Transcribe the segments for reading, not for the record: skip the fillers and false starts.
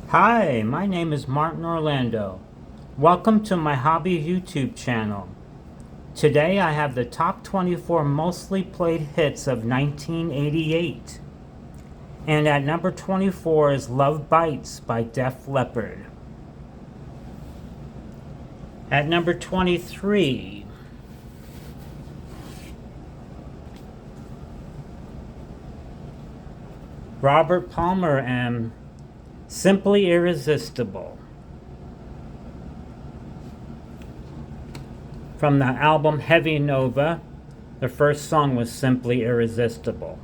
Hi, my name is Martin Orlando. Welcome to my hobby YouTube channel. Today I have the top 24 mostly played hits of 1988. And at number 24 is Love Bites by Def Leppard. At number 23, Robert Palmer and Simply Irresistible. From the album Heavy Nova, the first song was Simply Irresistible.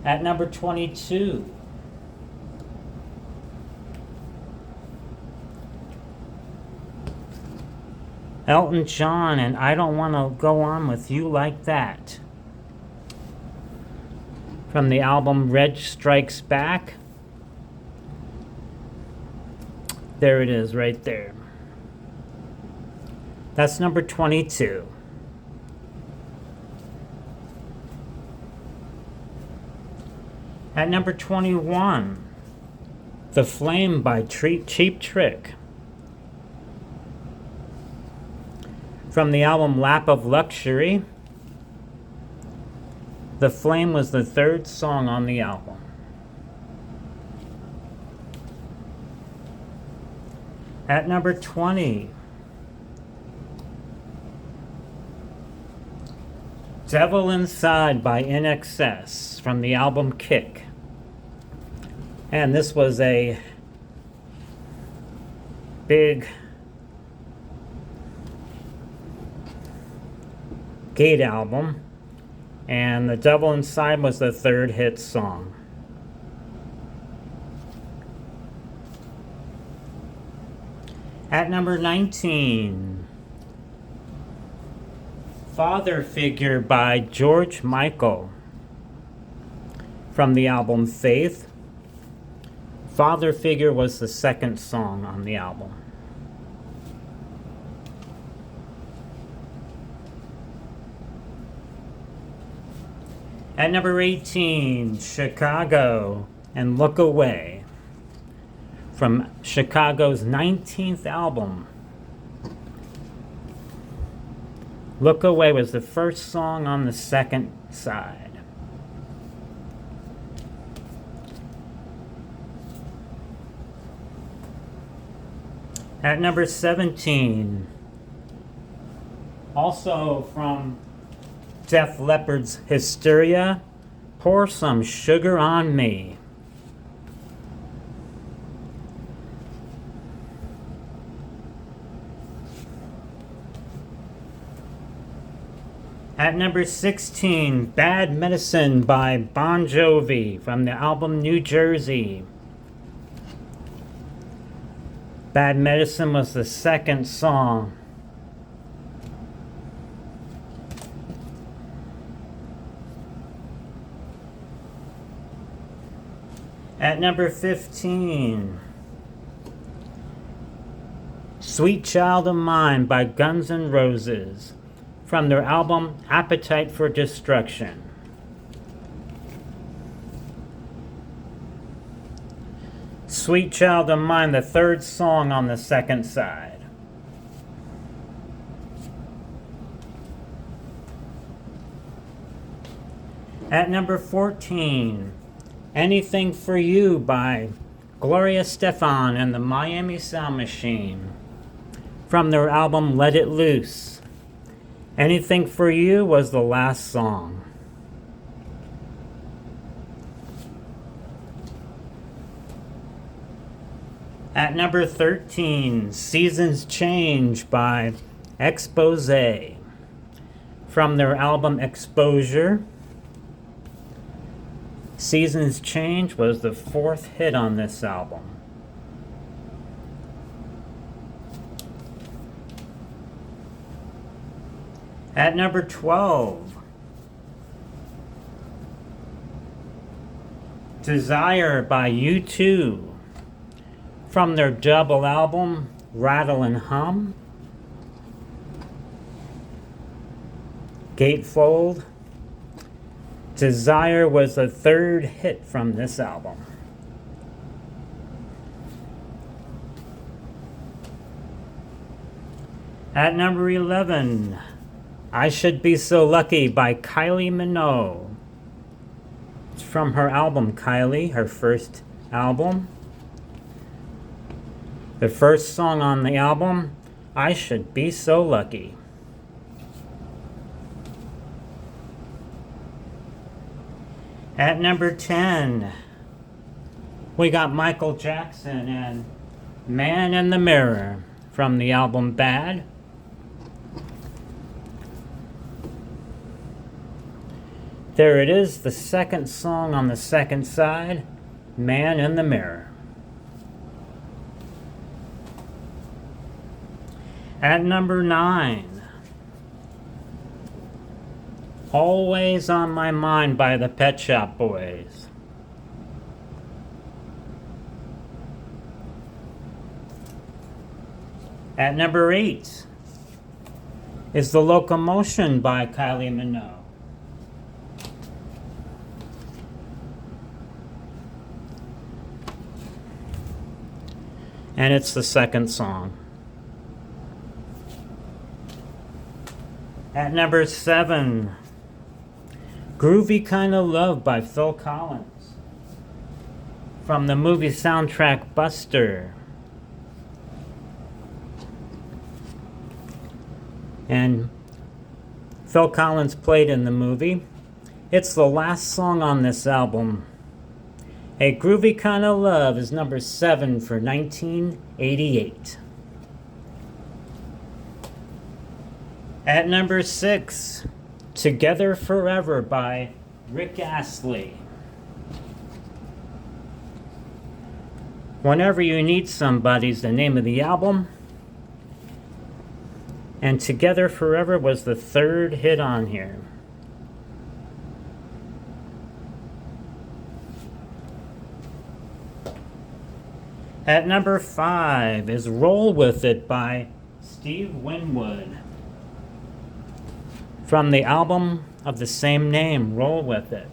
At number 22, Elton John and I Don't Want to Go On With You Like That. From the album Reg Strikes Back. There it is right there. That's number 22. At number 21, The Flame by Cheap Trick. From the album Lap of Luxury. The Flame was the third song on the album. At number 20, Devil Inside by INXS from the album Kick. And this was a big Gate album, and The Devil Inside was the third hit song. At number 19, Father Figure by George Michael from the album Faith. Father Figure was the second song on the album. At number 18, Chicago and Look Away from Chicago's 19th album. Look Away was the first song on the second side. At number 17, also from Def Leppard's Hysteria, Pour Some Sugar on Me. At number 16, Bad Medicine by Bon Jovi from the album New Jersey. Bad Medicine was the second song. At number 15, Sweet Child of Mine by Guns N' Roses from their album Appetite for Destruction. Sweet Child of Mine, the third song on the second side. At number 14, Anything for You by Gloria Estefan and the Miami Sound Machine from their album Let It Loose. Anything for You was the last song. At number 13, Seasons Change by Exposé from their album Exposure. Seasons Change was the fourth hit on this album. At number 12, Desire by U2 from their double album Rattle and Hum. Gatefold, Desire was the third hit from this album. At number 11, I Should Be So Lucky by Kylie Minogue. It's from her album Kylie, her first album. The first song on the album, I Should Be So Lucky. At number 10, we got Michael Jackson and Man in the Mirror from the album Bad. There it is, the second song on the second side, Man in the Mirror. At number 9, Always on My Mind by the Pet Shop Boys. At number 8 is The Locomotion by Kylie Minogue. And it's the second song. At number 7, Groovy Kinda Love by Phil Collins from the movie soundtrack Buster. And Phil Collins played in the movie. It's the last song on this album. A Groovy Kinda Love is number 7 for 1988. At number 6, Together Forever by Rick Astley. Whenever You Need Somebody is the name of the album. And Together Forever was the third hit on here. At number 5 is Roll With It by Steve Winwood from the album of the same name, Roll With It.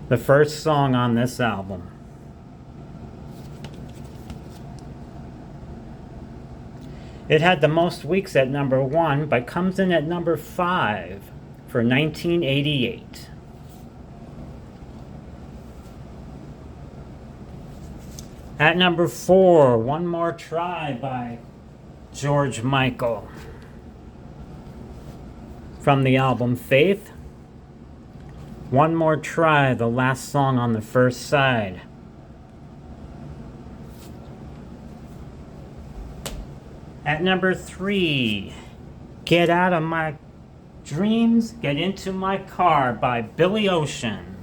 The first song on this album. It had the most weeks at number 1, but comes in at number 5 for 1988. At number 4, One More Try by George Michael from the album Faith. One More Try, the last song on the first side. At number 3, Get Out of My Dreams, Get Into My Car by Billy Ocean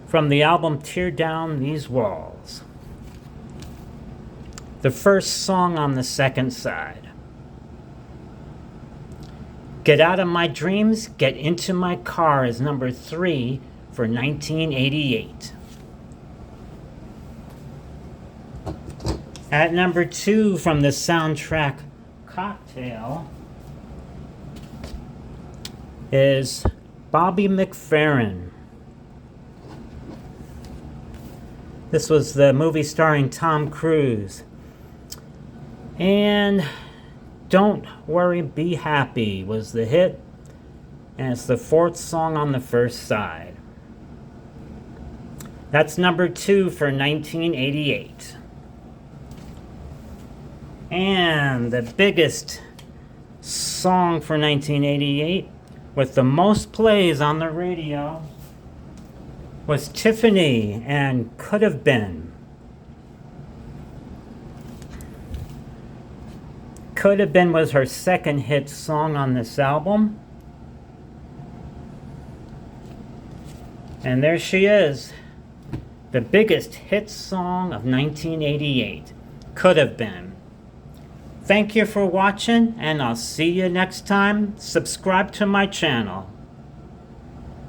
from the album Tear Down These Walls. The first song on the second side. Get Out of My Dreams, Get Into My Car is number 3 for 1988. At number 2 from the soundtrack Cocktail is Bobby McFerrin. This was the movie starring Tom Cruise. And Don't Worry, Be Happy was the hit. And it's the 4th song on the first side. That's number 2 for 1988. And the biggest song for 1988 with the most plays on the radio was Tiffany and Could Have Been. Could Have Been was her second hit song on this album. And there she is, the biggest hit song of 1988, Could Have Been. Thank you for watching, and I'll see you next time. Subscribe to my channel.